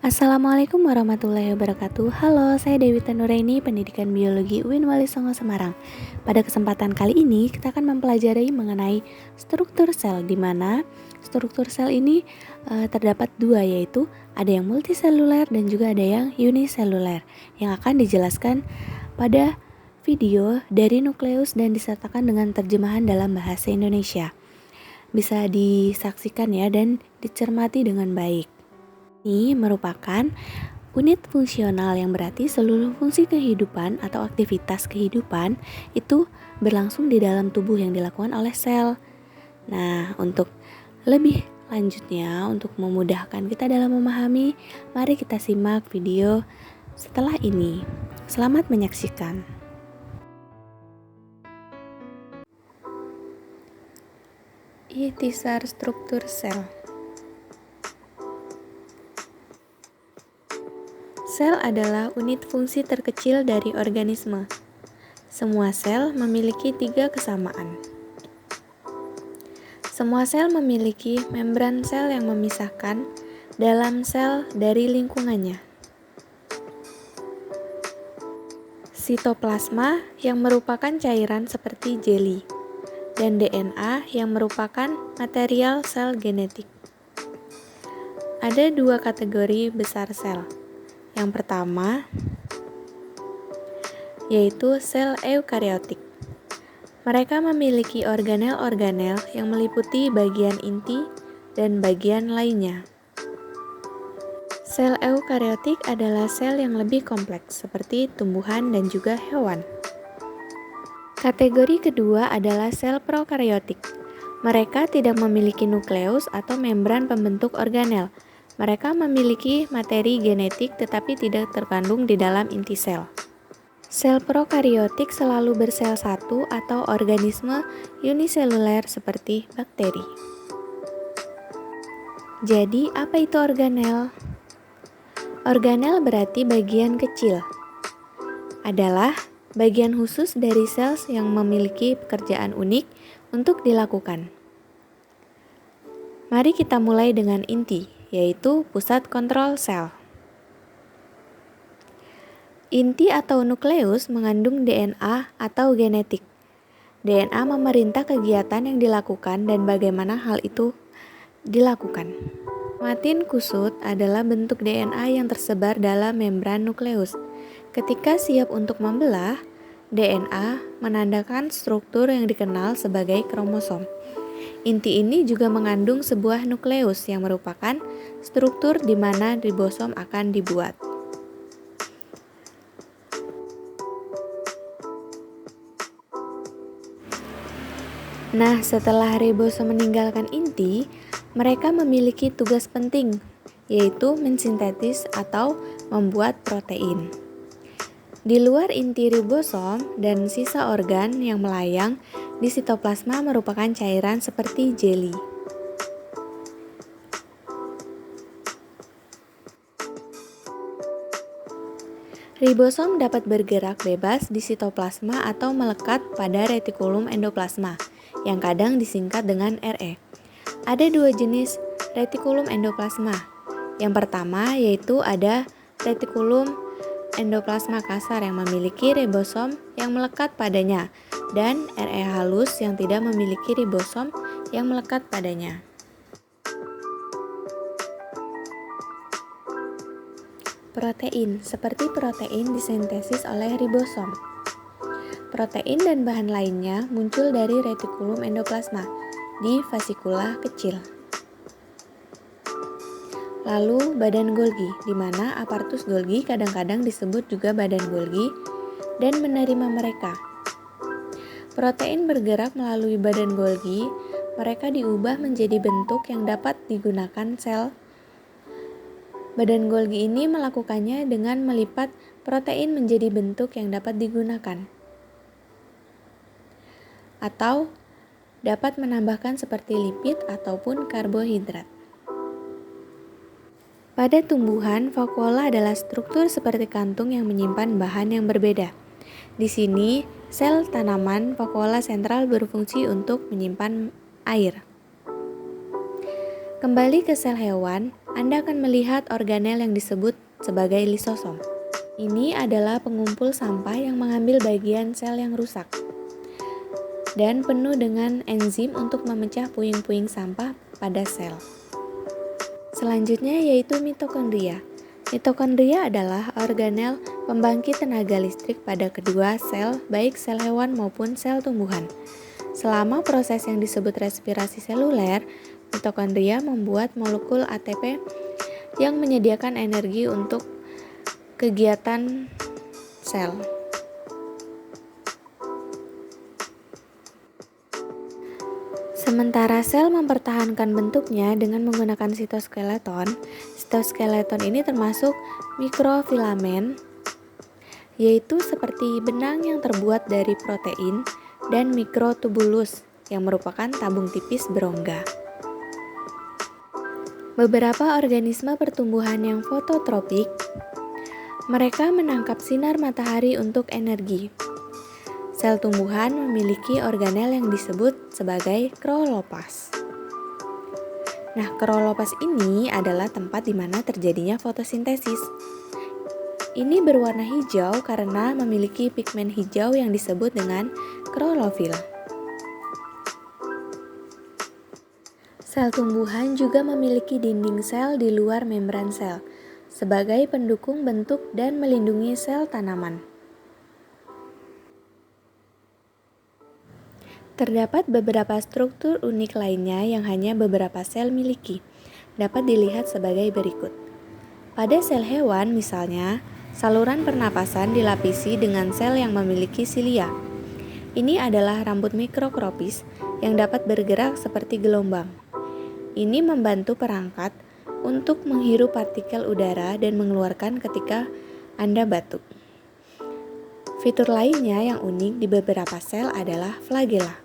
Assalamualaikum warahmatullahi wabarakatuh. Halo, saya Dewi Tanuraini, Pendidikan Biologi UIN Wali Songo Semarang. Pada kesempatan kali ini, kita akan mempelajari mengenai struktur sel, di mana struktur sel ini terdapat dua, yaitu ada yang multiseluler dan juga ada yang uniseluler, yang akan dijelaskan pada video dari nukleus dan disertakan dengan terjemahan dalam bahasa Indonesia. Bisa disaksikan ya dan dicermati dengan baik. Ini merupakan unit fungsional yang berarti seluruh fungsi kehidupan atau aktivitas kehidupan itu berlangsung di dalam tubuh yang dilakukan oleh sel. Nah, untuk lebih lanjutnya, untuk memudahkan kita dalam memahami, mari kita simak video setelah ini. Selamat menyaksikan. Ikhtisar struktur sel. Sel adalah unit fungsi terkecil dari organisme. Semua sel memiliki 3 kesamaan. Semua sel memiliki membran sel yang memisahkan dalam sel dari lingkungannya. Sitoplasma yang merupakan cairan seperti jeli, dan DNA yang merupakan material sel genetik. Ada 2 kategori besar sel. Yang pertama yaitu sel eukariotik. Mereka memiliki organel-organel yang meliputi bagian inti dan bagian lainnya. Sel eukariotik adalah sel yang lebih kompleks seperti tumbuhan dan juga hewan. Kategori kedua adalah sel prokariotik. Mereka tidak memiliki nukleus atau membran pembentuk organel. Mereka memiliki materi genetik tetapi tidak terkandung di dalam inti sel. Sel prokariotik selalu bersel satu atau organisme uniseluler seperti bakteri. Jadi, apa itu organel? Organel berarti bagian kecil. Adalah bagian khusus dari sel yang memiliki pekerjaan unik untuk dilakukan. Mari kita mulai dengan inti, yaitu pusat kontrol sel. Inti atau nukleus mengandung DNA atau genetik. DNA memerintah kegiatan yang dilakukan dan bagaimana hal itu dilakukan. Kromatin kusut adalah bentuk DNA yang tersebar dalam membran nukleus. Ketika siap untuk membelah, DNA menandakan struktur yang dikenal sebagai kromosom. Inti ini juga mengandung sebuah nukleus yang merupakan struktur di mana ribosom akan dibuat. Nah, setelah ribosom meninggalkan inti, mereka memiliki tugas penting, yaitu mensintetis atau membuat protein. Di luar inti ribosom dan sisa organ yang melayang di sitoplasma merupakan cairan seperti jeli. Ribosom dapat bergerak bebas di sitoplasma atau melekat pada retikulum endoplasma, yang kadang disingkat dengan RE. Ada 2 jenis retikulum endoplasma. Yang pertama yaitu ada retikulum endoplasma kasar yang memiliki ribosom yang melekat padanya, dan RE halus yang tidak memiliki ribosom yang melekat padanya. Protein, seperti protein disintesis oleh ribosom. Protein dan bahan lainnya muncul dari retikulum endoplasma di vasikula kecil. Lalu badan Golgi, di mana aparatus Golgi kadang-kadang disebut juga badan Golgi, dan menerima mereka. Protein bergerak melalui badan Golgi, mereka diubah menjadi bentuk yang dapat digunakan sel. Badan Golgi ini melakukannya dengan melipat protein menjadi bentuk yang dapat digunakan, atau dapat menambahkan seperti lipid ataupun karbohidrat. Pada tumbuhan, vakuola adalah struktur seperti kantung yang menyimpan bahan yang berbeda. Di sini, sel tanaman vakuola sentral berfungsi untuk menyimpan air. Kembali ke sel hewan, Anda akan melihat organel yang disebut sebagai lisosom. Ini adalah pengumpul sampah yang mengambil bagian sel yang rusak dan penuh dengan enzim untuk memecah puing-puing sampah pada sel. Selanjutnya yaitu mitokondria. Mitokondria adalah organel pembangkit tenaga listrik pada kedua sel, baik sel hewan maupun sel tumbuhan. Selama proses yang disebut respirasi seluler, mitokondria membuat molekul ATP yang menyediakan energi untuk kegiatan sel. Sementara sel mempertahankan bentuknya dengan menggunakan sitoskeleton. Sitoskeleton ini termasuk mikrofilamen, yaitu seperti benang yang terbuat dari protein, dan mikrotubulus yang merupakan tabung tipis berongga. Beberapa organisme pertumbuhan yang fototropik, mereka menangkap sinar matahari untuk energi. Sel tumbuhan memiliki organel yang disebut sebagai kloroplast. Nah, kloroplast ini adalah tempat di mana terjadinya fotosintesis. Ini berwarna hijau karena memiliki pigmen hijau yang disebut dengan klorofil. Sel tumbuhan juga memiliki dinding sel di luar membran sel sebagai pendukung bentuk dan melindungi sel tanaman. Terdapat beberapa struktur unik lainnya yang hanya beberapa sel miliki. Dapat dilihat sebagai berikut. Pada sel hewan misalnya, saluran pernapasan dilapisi dengan sel yang memiliki silia. Ini adalah rambut mikrokropis yang dapat bergerak seperti gelombang. Ini membantu perangkat untuk menghirup partikel udara dan mengeluarkan ketika Anda batuk. Fitur lainnya yang unik di beberapa sel adalah flagela.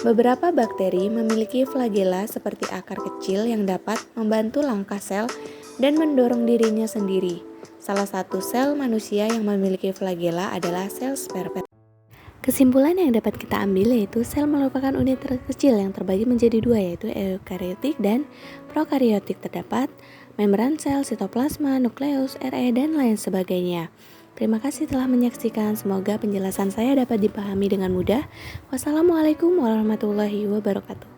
Beberapa bakteri memiliki flagela seperti akar kecil yang dapat membantu langkah sel dan mendorong dirinya sendiri. Salah satu sel manusia yang memiliki flagela adalah sel sperma. Kesimpulan yang dapat kita ambil yaitu sel merupakan unit terkecil yang terbagi menjadi dua, yaitu eukariotik dan prokariotik. Terdapat membran sel, sitoplasma, nukleus, RE, dan lain sebagainya. Terima kasih telah menyaksikan. Semoga penjelasan saya dapat dipahami dengan mudah. Wassalamualaikum warahmatullahi wabarakatuh.